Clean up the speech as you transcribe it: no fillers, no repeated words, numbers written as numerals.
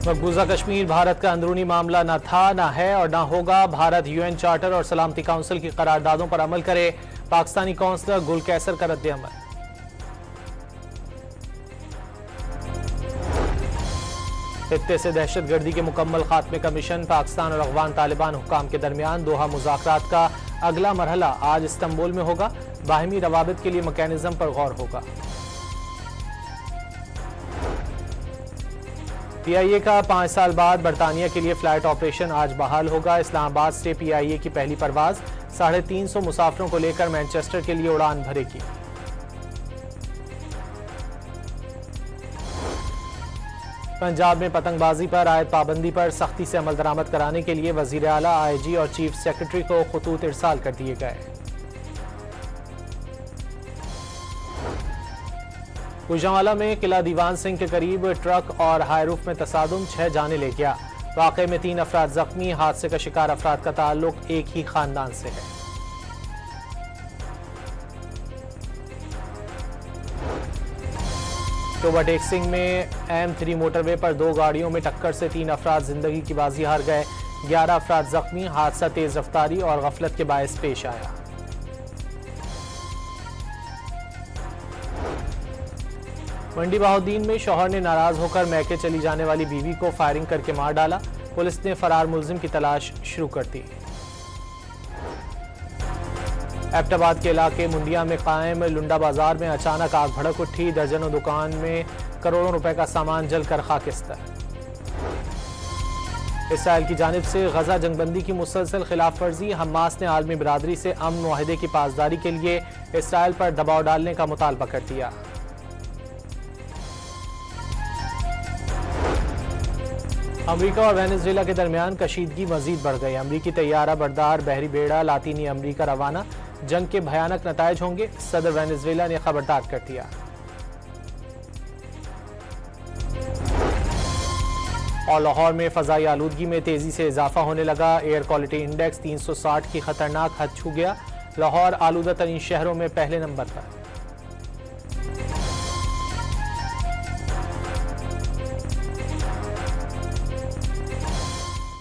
मकबूजा कश्मीर भारत का अंदरूनी मामला न था, न है और न होगा। भारत यूएन चार्टर और सलामती काउंसिल की करारदादों पर अमल करे। पाकिस्तानी काउंसलर गुल कैसर का रद्द-ए-अमल। खित्ते से दहशतगर्दी के मुकम्मल खात्मे का मिशन। पाकिस्तान और अफगान तालिबान हुक्काम के दरमियान दोहा मुज़ाकरात का अगला मरहला आज इस्तांबुल में होगा। बाहिमी रवाबित के लिए मैकेनिज्म पर गौर होगा। PIA का 5 साल बाद बरतानिया के लिए फ्लाइट ऑपरेशन आज बहाल होगा। इस्लामाबाद से PIA की पहली परवाज 350 मुसाफिरों को लेकर मैनचेस्टर के लिए उड़ान भरेगी। पंजाब में पतंगबाजी पर आयद पाबंदी पर सख्ती से अमल दरामद कराने के लिए वजीर आला, IG और चीफ सेक्रेटरी को खतूत इरसाल कर दिए गए। गुजरांवाला में किला दीवान सिंह के करीब ट्रक और हाईरूफ में तसादुम 6 जाने ले गया। वाक़े में 3 अफराद जख्मी। हादसे का शिकार अफराद का ताल्लुक एक ही खानदान से है। ओवरटेक्सिंग में M3 मोटरवे पर 2 गाड़ियों में टक्कर से 3 अफराद जिंदगी की बाजी हार गए। 11 अफराद जख्मी। हादसा तेज रफ्तारी और गफलत के बायस पेश आया। मंडी बहाउद्दीन में शौहर ने नाराज होकर मैके चली जाने वाली बीवी को फायरिंग करके मार डाला। पुलिस ने फरार मुलजिम की तलाश शुरू कर दी। एबटाबाद के इलाके मुंडिया में कायम लुंडा बाजार में अचानक आग भड़क उठी। दर्जनों दुकान में करोड़ों रुपए का सामान जलकर खाकिस्तान। इसराइल की जानिब से गजा जंगबंदी की मुसलसल खिलाफ वर्जी। हमास ने आलमी बिरादरी से अमन मुआहदे की पासदारी के लिए इसराइल पर दबाव डालने का मुतालबा कर दिया। अमरीका और वेनेजुएला के दरमियान कशीदगी मजीद बढ़ गई। अमरीकी तैयारा बरदार बहरी बेड़ा लातीनी अमरीका रवाना। जंग के भयानक नतायज होंगे, सदर वेनेजुएला ने खबरदार कर दिया। और लाहौर में फजाई आलूदगी में तेजी से इजाफा होने लगा। एयर क्वालिटी इंडेक्स 360 की खतरनाक हद छू गया। लाहौर आलूदा तरीन शहरों में पहले नंबर पर।